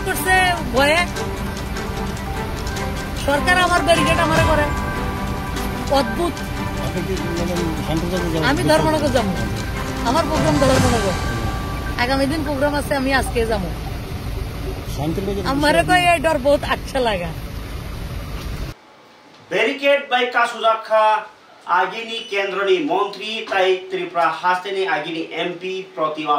করছে ভয়ে সরকার আমার ব্যারিকেড আমার করে অদ্ভুত। আমি ধর্মনগর যাবো, আমার প্রোগ্রাম ধর্মনগর, আগামী দিন প্রোগ্রাম আছে, আমি আজকে যাবো। আমার তো এই ডর বহুত আচ্ছা লাগা। ব্যারিকেড বাই কাসুজাখা আগিনী কেন্দ্রনি মন্ত্রী তাই ত্রিপুরা হাস্তেনি আগিনী এমপি প্রতিমা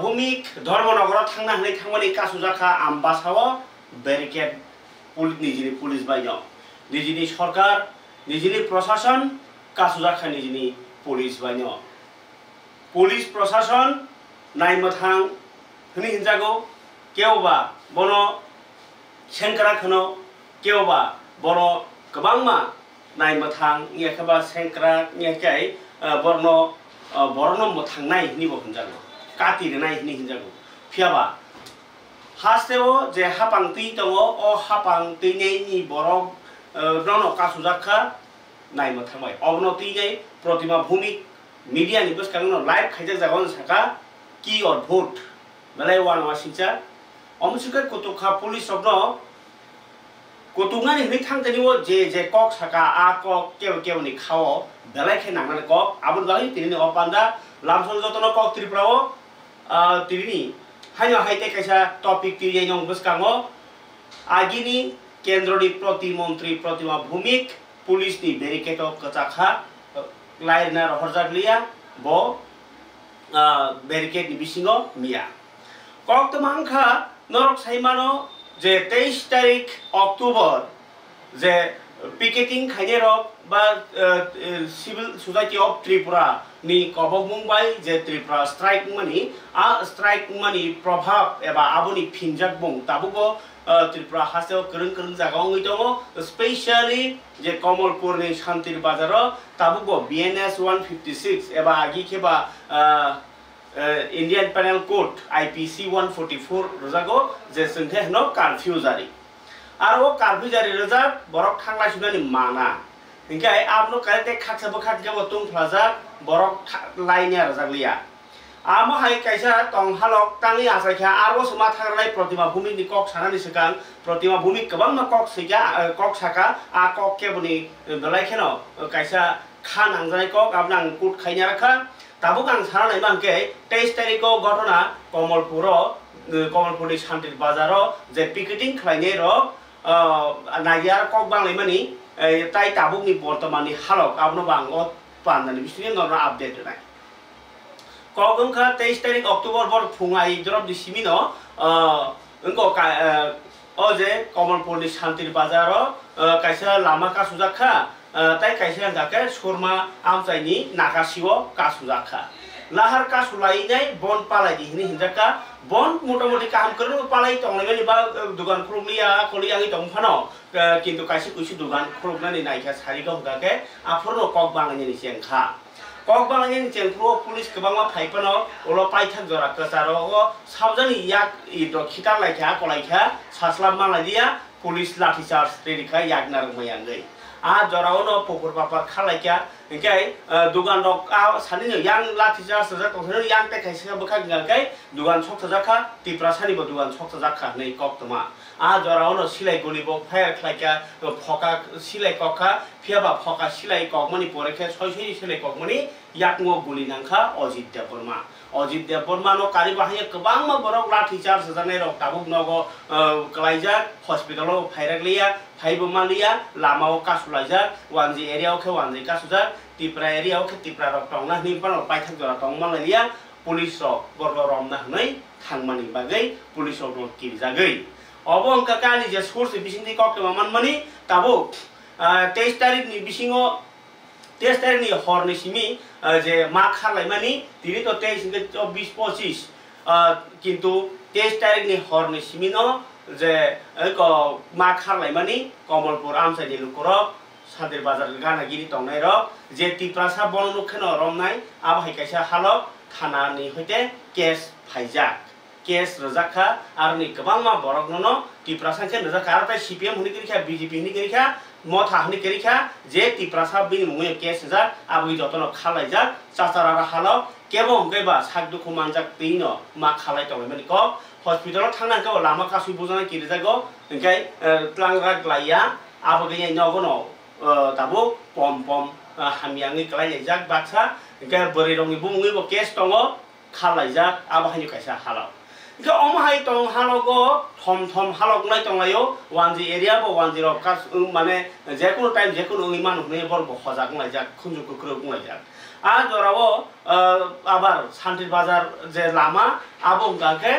ভৌমিক ধর্মনগর থাংনা হলে থাংমানি কাসুজাখা আমবাসাও ব্যারিকেড নিজিনি পুলিশ বাইন নিজিনি সরকার নিজিনি প্রশাসন কাসুজাখা নিজিনি পুলিশ বাইন পুলিশ প্রশাসন নাইমথাং হনি হিনজাগো কেউবা বন सेंक्रा खनो केवबा बरो गोबांमा नायमथां इयाखबा सेंक्रा इयाखाय बरनो मथांनाय निबो होनजागो काटिरनाय नि होनजागो फियाबा हास्तेओ जे हापांति दङ अ हापांतिनि नि बरक ननो कासुजाखा नायमथांबाय अबनतिनि प्रतिमा भूमि मीडिया नि बसखांनो लाइभ खायजा जागोन साका की अद्भुत बेलाय वान वासिंचा अमसुका कोतुखा पुलिस अब्न कोतुंगानि हनै थांगनिवो जे कक साका आ कक केवनि खाओ बेलायखे नांनानै कक आबुन बागै तिनि अपान्दा लामसन जतन कक त्रिपुराओ तिनि हाइनो हाइते कायसा टपिक तिरि नं बसकाङो आगिनि केन्द्रनि प्रतिमन्त्री प्रतिमा भूमिक पुलिसनि बेरिकेड कचाखा लाइना रहरजागलिया ब बेरिकेड बिसिङो मिया कक तमांखा नरक साइमानो जे 23 तारिख अक्टोबर जे पिकेटिंग खाइने रक बा सिविल सोसाइटी अफ त्रिपुरा नि कबक मुंबाई जे त्रिपुरा स्ट्राइक मनी आ स्ट्राइक मनी प्रभाव एबा आबुनि फिनजाक बुं ताबुगो त्रिपुरा हासेव करन जागाङै दङ स्पेशली जे कमलपुर नि शान्तिर बाजार ताबुगो बीएनएस 156 एबा आगि केबा इंडियन पेनल कोड IPC 144 रजागो जे संथे हनो कर्फ्यू जारी आरो कर्फ्यू जारी रजा बरक थांला सुनानि माना इंखाय आपनो कायते खाखसा बखात गबो तुम फ्लाजा बरक लाइनिया रजागलिया आमो हाय कायसा तंग हालक तांनि आसाखा आरो समा थागराय प्रतिमा भूमि नि कक सानानि सिगां प्रतिमा भूमि गोबां मा कक सिगा कक साका आ कक केबनि बेलायखेनो कायसा खा नांजानाय कक आपनां कुट खायना राखा ताबुक आं सानाय मांके 23 तारिखो घटना कमलपुरनि शान्तिर बाजार जे पिकेटिंग खालायनाय र नागियार कक बांलायमानि ताइ ताबुकनि बर्तमाननि हालक आबनो बांग पाननानि बिसिनि नरना आपडेट होनाय कगंखा 23 तारिख अक्टोबर बर फुङाइ द्रब दिसिमिनो अंको अजे कमलपुरनि शान्तिर बाजार कायसा लामा का सुजाखा ताइ कायसा जाके सुरमा आमचाइनि नाकासिओ कासुजाखा लाहार कासुलाइनाय बन पालाइदि हिनि हिनजाका बन मोटामोटी काम करनो पालाइ तंलायनि बा दुकान खुलुमलिया खलियाङि तंफानो किन्तु कायसे कुइसि दुकान खुलुमनानै नायखा सारिखौ गाके आफरनो कक बांलायनि सेंखा कक बांलायनि चेंफ्रो पुलिस गोबांमा फाइपनो ओलो पाइथाक जरा कसारो साबजानि याक इदो खिता लायखा कलायखा सास्लाब मालायदिया पुलिस लाठी चार्ज रेडिखा यागनार मयाङै आ जरावनो पुकुर पापा खालायका इंखाय दुकान रक आ सानिनो यां लाठी चार्ज जा तंथनो यां ते खायसे बखा गाय दुकान छक जाखा तिप्रा सानिबो दुकान छक जाखा नै कक्तमा आ जरावनो सिलाइ गलिबो फायर खालायका फका सिलाइ कखा फियाबा फका सिलाइ ककमनि परेखे सयसय सिलाइ ककमनि याकमो गुलि नांखा अजित देवबर्मानो कारि बाहाय गोबां मा बरक लाठी चार्ज जानाय रक ताबुक नगो कलाइजा हस्पिटालो फायरागलिया फाइबमालिया लामाओ कासुलाइजा वानजी एरियाओ के वानजी कासुजा तिप्रा एरियाओ के तिप्रा रक टंगना निपानो पाइथाक जरा टंगमालाइया पुलिस रक बरग रमना हनै थांमानि बागै पुलिस रक किरजागै अबो अंका कानि जे सोर्स बिसिंनि कक्तमा मानमानि ताबो 23 तारिख नि बिसिङो 23 तारिख नि हरनि सिमी जे मा खालायमानि तिनि तो 23 24 25 किन्तु 23 तारिख नि हरनि सिमिनो जे मा खालायमानि कमलपुर आमसाइनि लुकुर सादिर बाजार गानागिरि तंनाय र जे तिप्रासा बननुखनो रमनाय आबहाय कायसा हालक थानानि हयते केस फाइजा केस रजाखा आरनि गोबां मा बरगनो तिप्रासाखे रजाखा आरो CPM हुनि गिरिखा BJP हुनि गिरिखा মথা হানি কেরিখা যে তিপ্রাসা বিনি মুয়ে কেস যা আবুই যতন খালাই যা চাচারা হালো কেবো হংকেবা সাকদুখু মানজাক তিনো মা খালাই তবে মানে ক হসপিটাलाव थांनांगौ लामा कासुइ बुजानाय किरिजागौ ओंखाय tlangrak लाइया आबगै नगनो दाबो पम पम हामियांगै क्लाइजाक बाक्सा ओंखाय बोरै रंनि बुङैबो केस दङ खालायजाक आबहायनि कायसा हालाव ओंखाय अमहाय दं हालगो थम थम हालगनाय दंलायो वानजि एरिया बो वानजि र कास माने जेकुनु टाइम जेकुनु ओइ मानुखने बरबो खजाक लायजाक खुंजु कुक्रो बुंलायजाक आ जरावो आबार सान्ति बाजार जे लामा आबंगाके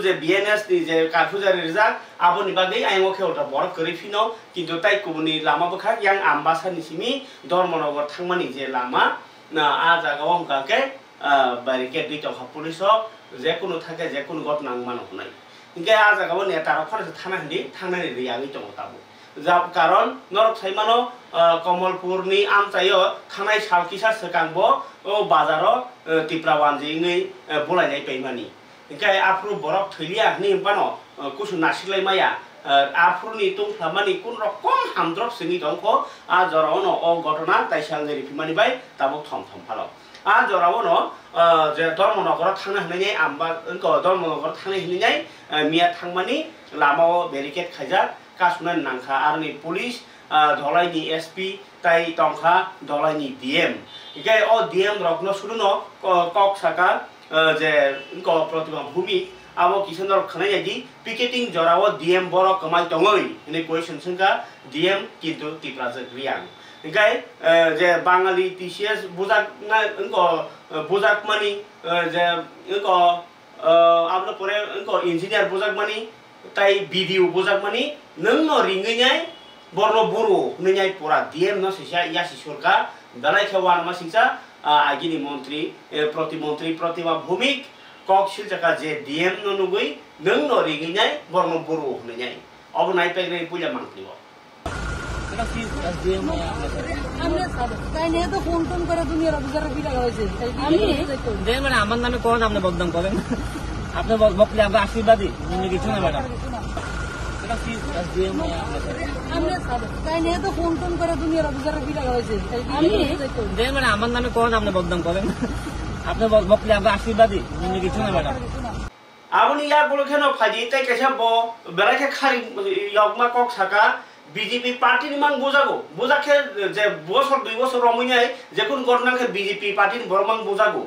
যে বিএনএস नि যে কারফুজারি রিজাক আবনি বাগै आइङो खेवटा बरफ करिफिनो किन्तु ताइ कुबुनि लामा बखा यां आम्बासानि सिमि धर्मनगर थांमानि जे लामा आ जागाव हमकाके बैरिकेड दुइ टका पुलिस जेकुनु थाके जेकुनु घटना मानो हनाय इनके आ जागाव नेतार खरसे थाना हन्दि थांनानै रियाङै दङ ताबो जा कारण नरक साइमानो कमलपुरनि आमचायो थानाय सालकिसा सकांबो ओ बाजाराव तिप्रावानजिङै बुलायनाय पैमानि ओंखाय आफ्रु बरफ थैलिया नि बानो कुसु नासिलाय माया आफ्रुनि तुंफ्लामानि कुन रकम हामद्रप सिंनि दंखो आ जरावनो अ घटना ताइसालनि फिमानि बाय ताबो थम थम फालो आ जरावनो जे धर्मनगर थांना हनाय आम्बा धर्मनगर थांना हनाय मिया थांमानि लामाव बेरिकेड खायजा कासुना नांखा आरनि पुलिस धलाइनि एसपी ताइ तंखा धलाइनि डीएम ओंखाय अ डीएम रकनो सुरुनो ककसाका जे इनको प्रतिमा भूमि आबो किसनर खनाय यदि पिकेटिंग जराव डीएम बरो कमाय दङै ने क्वेश्चन संका डीएम किन्तु तिप्राजक रियां ओंखाय जे बाङालि टीसीएस बुजाक ना इनको बुजाक मानि जे इनको आबलो परे इनको इंजिनियर बुजाक मानि ताइ बीडीओ बुजाक मानि नोंनो रिङैनाय बरनो बुरु नैनाय पुरा डीएम न सिसा यासि सरकार दालाय खेवान मासिसा आगिनि मन्त्री प्रतिमन्त्री प्रतिमा भूमिक ककसिल जका जे डीएम नुगै नों न रिङैनाय बरनो बुरु होनैनाय अब नायपेग्रे पुजा मांगलिबो আমরা তাই নিয়ে তো ফোন টোন করে দুনিয়ার অফিসার বিলা হয়েছে আমি দেন মানে আমার নামে কোন আপনি বদনাম করেন আপনি বকলে আমরা আশীর্বাদী অন্য কিছু না ম্যাডাম আমরা তাই নিয়ে তো ফোন টোন করে দুনিয়ার অফিসার বিলা হয়েছে আমি দেন মানে আমার নামে কোন আপনি বদনাম করেন আপনি বকলে আমরা আশীর্বাদী অন্য কিছু না ম্যাডাম आबुनि या गुलखेनो फाजि ताइ कैसा बो बेलाखे खारि यगमा कक साका बीजेपी पार्टी नि मांग बुजागो बुजाखे जे बसर 2 बसर रमैनाय जेकुन गरनाखे बीजेपी पार्टी नि बरमांग बुजागो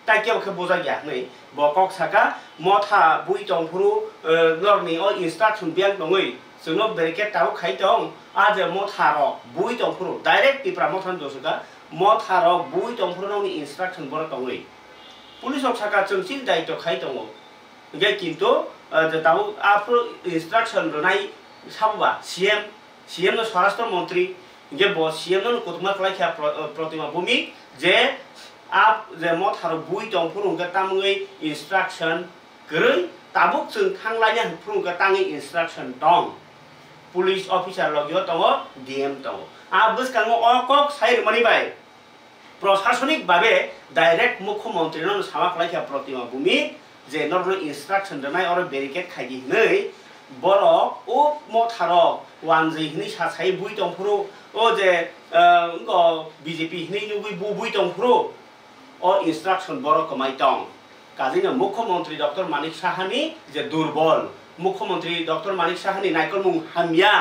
ताइ केबखे बुजागिया नै बकक साका मथा बुइ टंफुरु लरनि अ इंस्ट्रक्शन बियां दङै जोंनो बेरिकेड ताव खाइ दं आ जे मथा र बुइ टंफुरु डाइरेक्ट तिप्रा मथान दसका मथा र बुइ टंफुरु नि इंस्ट्रक्शन बर दङै पुलिस साका चंसिल दायित्व खाइ दङ ओंखाय किन्तु ताव आफ्रो इंस्ट्रक्शन रनाय साबा सीएम न स्वराष्ट्र मंत्री जे ब सीएम न कुतमा खलाइखा प्रतिमा भूमि जे आप जे मथार बुइ दंफुर उनका तामङै इंस्ट्रक्शन गरै ताबुक जों थांलायना फुंका ताङै इंस्ट्रक्शन दं पुलिस अफिसार लगियो दङ डीएम दङ आ बसकाङो अकक साइर मानि बाय प्रशासनिक भाबे डाइरेक्ट मुख्यमंत्री न सामा खलाइखा प्रतिमा भूमि जे नर्मल इंस्ट्रक्शन दनाय और बेरिकेड खागि नै बर ओ मथार वानजै हनि सासाय बुइ दंफुरु ओ जे बीजेपी हनि नुगै बुइ दंफुरु ओ इंस्ट्रक्शन बर कमाय दं काजिनो मुख्यमंत्री डॉक्टर मानिक साहानि जे दुर्बल मुख्यमंत्री डॉक्टर मानिक साहानि नायकलमुं हामिया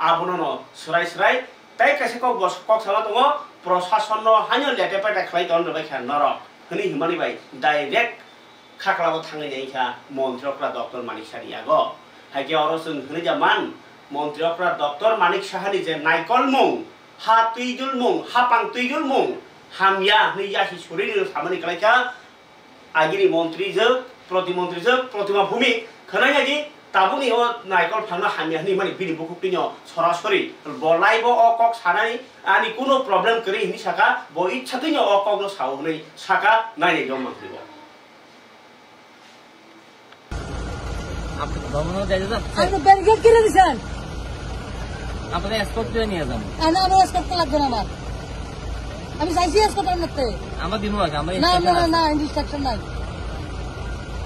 आबोनो सराय सराय ताइ कासे कक सामा दङ प्रशासन न हानो लेटे पेटा खलाय दन रबाय खा नरक हनि Himani bye direct खाखलाबो थांनायखा मन्त्रीफ्रा doctor Manik साहानि आगो हाइके अरो जों होनै जामान मन्त्रीफ्रा डॉक्टर मानिक साहानि जे नायकलमुं हा तुइदुलमुं हा पां तुइदुलमुं हामिया नै यासि सुरिनि सामानि खलायखा आगिरि मन्त्री जो प्रतिमन्त्री जो प्रतिमा भूमि खनायदि ताबुनि ओ नायकल फांना हामिया नि मानि बिनि बुकुटिनो सरासरि बलाइबो अ कक सानानि आनि कुनो प्रब्लेम करि हिनि साका ब इच्छातिनो अ कक न साउनै साका नायनि दं माखलिबो আপনি ভ্রমণও যাইতে যান আপনি ব্যারিকেড করে দিছেন আপনি এসকর্ট করে নিয়ে যান না আমি এসকর্ট লাগবে না আমার আমি চাইছি এসকর্ট করতে আমার দিনও আছে আমরা না না না ইনস্ট্রাকশন নাই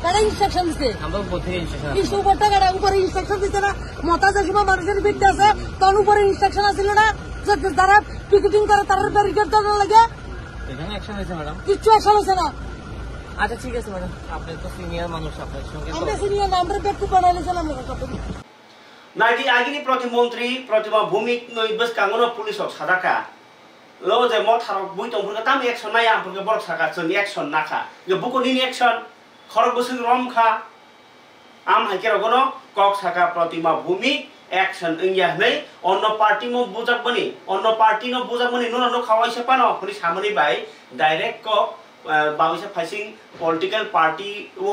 কারা ইনস্ট্রাকশন দিচ্ছে আমরা উপর থেকে ইনস্ট্রাকশন ইস্যু উপরটা কারা উপরে ইনস্ট্রাকশন দিচ্ছে না মতাজ সময় মানুষের ফিরতে আছে তখন উপরে ইনস্ট্রাকশন আসছিল না যে যারা পিকেটিং করে তারা ব্যারিকেড দেওয়ার লাগে এখানে অ্যাকশন হয়েছে ম্যাডাম কিচ্ছু আসা হয়েছে না আচ্ছা ঠিক আছে ম্যাডাম আপনি তো সিনিয়র মানুষ আপনার সঙ্গে আমরা সিনিয়র আমরা বেটু বানাইছিলাম নাইটি আগিনি প্রতিমন্ত্রী প্রতিমা ভূমিক নই বস কাঙ্গনো পুলিশক সাদাকা লো যে ম থারক বুই তংফুরকে তাম অ্যাকশন নাই আমফুরকে বড় সাকা जों অ্যাকশন নাখা যে বুকনি অ্যাকশন খরক বসুন রমখা আম হাইকেরগনো কক সাকা প্রতিমা ভূমিক অ্যাকশন ইংয়া নাই অন্য পার্টি মো বুজাকবনি অন্য পার্টি নো বুজাকবনি নো নো খাওয়াইছে পানো খনি সামনি বাই ডাইরেক্ট কক বাউসে ফাইসিং পলিটিক্যাল পার্টি ও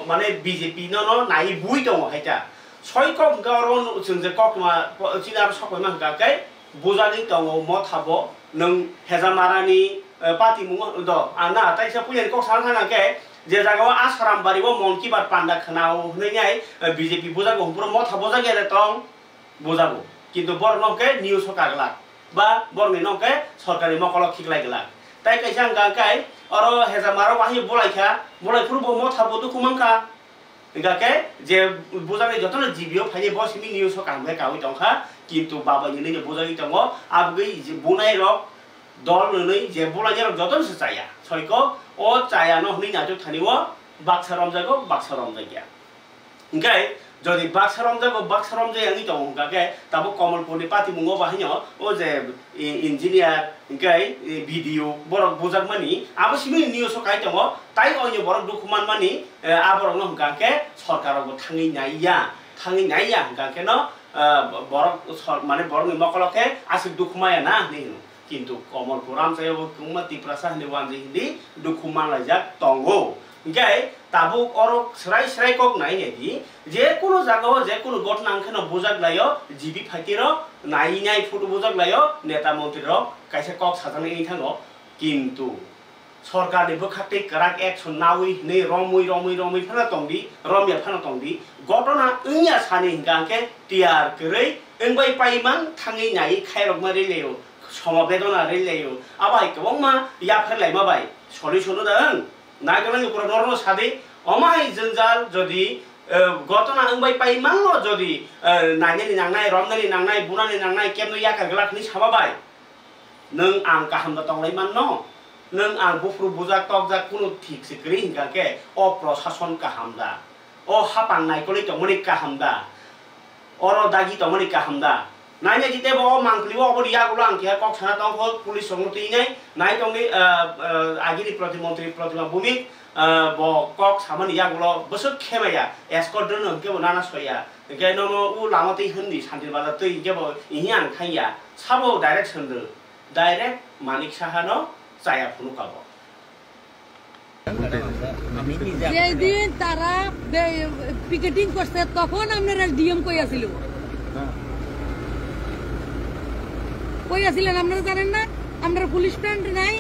মানে বিজেপি নো নাই বুই দङ হাইতা ছয় কক গাवरन जों जे কক मा चिनार सकय मा गाकै बुजानि दङ म थाबो नों हेजामारानि पार्टी मुङ द आना ताइसा पुलिन কক सार थानाके जे जागाव आसाराम बारिबो मनकी बात पान्डा खनाव हनैनाय बिजेपि बुजागो हमपुर म थाबो जागेले तং बुजागो किन्तु बरनके निउस कागला बा बरनि नके सरकारि मकल खिगलायगला ताइ कैसा गाकै अरो हेजामारा बाहि बलायखा बलायफुरबो म थाबो दुखुमांका गाके जे बुजानि जतन जिबियो फाइने बसिनि निउस कामले कावि दंखा किन्तु बाबानि नै बुजागि दङ आबगै जे बुनाय रक दल नै जे बुलायनि रक जतन सचाया छयको ओ चाया न हनि नाजो थानिव बाक्सारम जागो बाक्सारम जागिया ओंखाय जदि बाक्सारम जायानि दङ गाके ताबो कमलपुरनि पार्टी मुङो बाहिनो ओ जे इन्जिनियार ओंखाय भिडिअ बरक बुजाकमानि आबो सिमि निउस काइ दङ ताइ अयनो बरक दुखुमान मानि आबरक न गाके सरकारबो थाङै नाइया गाके न बरक माने बरक मकलके आसि दुखुमाया ना निनु किन्तु कमलपुराम जायबो कुमा तिप्रासा हने वानजे हिन्दी दुखुमान लाजाक तंगो ओंखाय ताबो अरो स्राय कक नाइनेदि जे कोनो जागाव जे कोनो घटना अंखेन बुजाकलायो जिबि फाइतिर नाइनाय फटो बुजाकलायो नेता मन्त्रीर काइसे कक साजाने इ थाङो किन्तु सरकारनि बखाते कराक एक्शन नावि नै रमै फाना तंदि रमिया फाना तंदि घटना इया सानि हिंगाके टियार करै ओंबाय पाइमान थाङै नाइ खायरक मारि लेयो समबेदना रेलेयो आबाय गोबांमा या फेरलाय माबाय सलिउसन दं नायगलानि पुरा नरम सादि अमाय जंजाल जदि घटना अंबाय पाइमानल जदि नायनानि नांनाय रमनानि नांनाय बुनानि नांनाय केमनो याका गलाखनि साबाबाय नों आं गाहामदा तंलायमान न नों आं बुफ्रु बुजा तकजा कुनु ठीक सिकरि हिंगाके अ प्रशासन गाहामदा अ हापां नायकलि तमनि गाहामदा अर दागि तमनि गाहामदा नाइने जिते बो मांगलिबो अबो यागुलो आंखिया कक साना तंखो पुलिस संगतिनै नाय तंनि आगिनि प्रतिमन्त्री प्रतिमा भूमिक बो कक सामनि यागुलो बसो खेमाया एस्कर्ट दोन केबो नाना सया के नमो उ लामते हन्दी शान्ति बाजा तै केबो इहियान खाइया साबो डाइरेक्शन दो डाइरेक्ट मानिक साहानो चाया फुनुकाबो যেদিন তারা পিকেটিং করছে তখন আপনারা ডিএম কই আছিল আপনারা জানেন না আপনারা পুলিশ ফ্রেন্ড নাই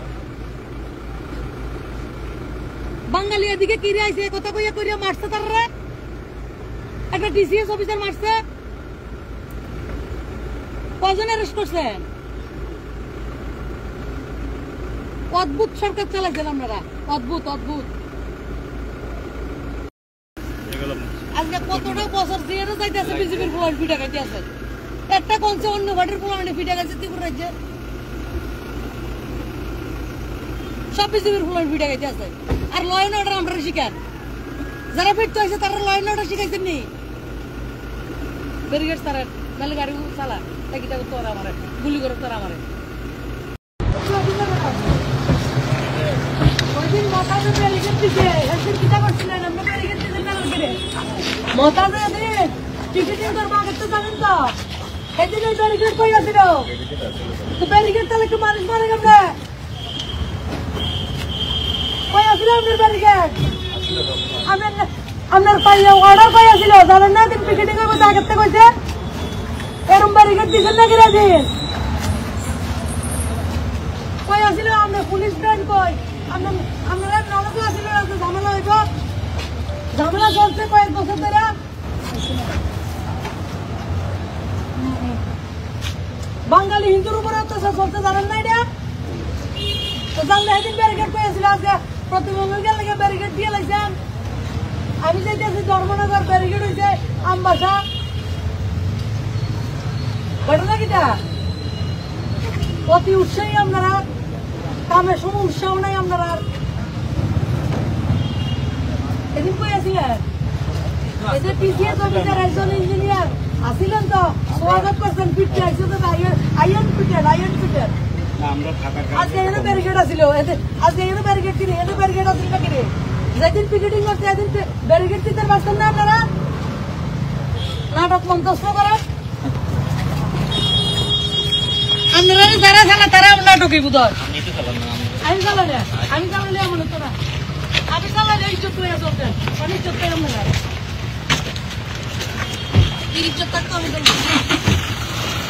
বাঙালি এদিকে কি আইছে কথা কইয়া কইয়া মারছে তারা একটা ডিসিএস অফিসার মারছে কজন অ্যারেস্ট করছে অদ্ভুত সরকার চালাইছেন আপনারা অদ্ভুত আজকে কতটা বছর দিয়ে যাইতেছে বিজেপির ফুলার পিঠা খাইতে আছে একটা কলছে অন্য ঘাটের ফুলার পিঠা খাইছে ত্রিপুরা রাজ্যে সব বিজেপির ফুলার পিঠা খাইতে আছে আর ল এন্ড অর্ডার আমরা শিখান যারা ফিরতে হয়েছে তারা ল এন্ড অর্ডার শিখাইছেন নি ব্যারিকেড তারা নাহলে গাড়ি চালা তাকে তোরা মারে গুলি করে তোরা মারে টিকিটিং করবা আগে তো জানেন তো এদিন ওই ব্যারিকেড কই আছিল তো ব্যারিকেড তাহলে একটু মানুষ মারে কেমনে কই আছিল আপনার ব্যারিকেড আপনার পাইয়া অর্ডার কই আছিল জানেন না দিন টিকিটিং করবো আগে থেকে কইছে এরম ব্যারিকেড দিছেন না কিরা দিন কই আছিল আপনার পুলিশ ব্যান্ড কই আপনারা নরক আছিল ঝামেলা হইব ঝামেলা চলছে কয়েক বছর ধরে বাঙালি হিন্দুর উপরে অত্যাচার চলছে জানেন না এটা তো জানলে সেদিন ব্যারিকেড পেয়েছিল আজকে প্রতিবন্ধকের লেগে ব্যারিকেড দিয়ে লাইছেন আমি যাইতেছি ধর্মনগর ব্যারিকেড হয়েছে আমবাসা ঘটনা কিটা অতি উৎসাহী আপনারা কামের সময় উৎসাহ নাই আপনারা এদিন কই আসিলেন এদের টিসিএস অফিসার একজন ইঞ্জিনিয়ার আসিলেন তো স্বাগত করছেন পিঠে আইসে তো আইএন পিঠের আজকে এখানে ব্যারিকেড আসিল আজকে এখানে ব্যারিকেড কিনে এখানে ব্যারিকেড আসিল না কিনে যেদিন পিকেটিং করছে এদিন ব্যারিকেড দিতে পারছেন না আপনারা নাটক মন্তব্য করেন আপনারা যারা খেলা তারা নাটকই বুধ আমি চালালে এমন হতো না আমি চালালে ইজ্জত করে চলতেন অনেক ইজ্জত করে ইজ্জত থাকতো আমি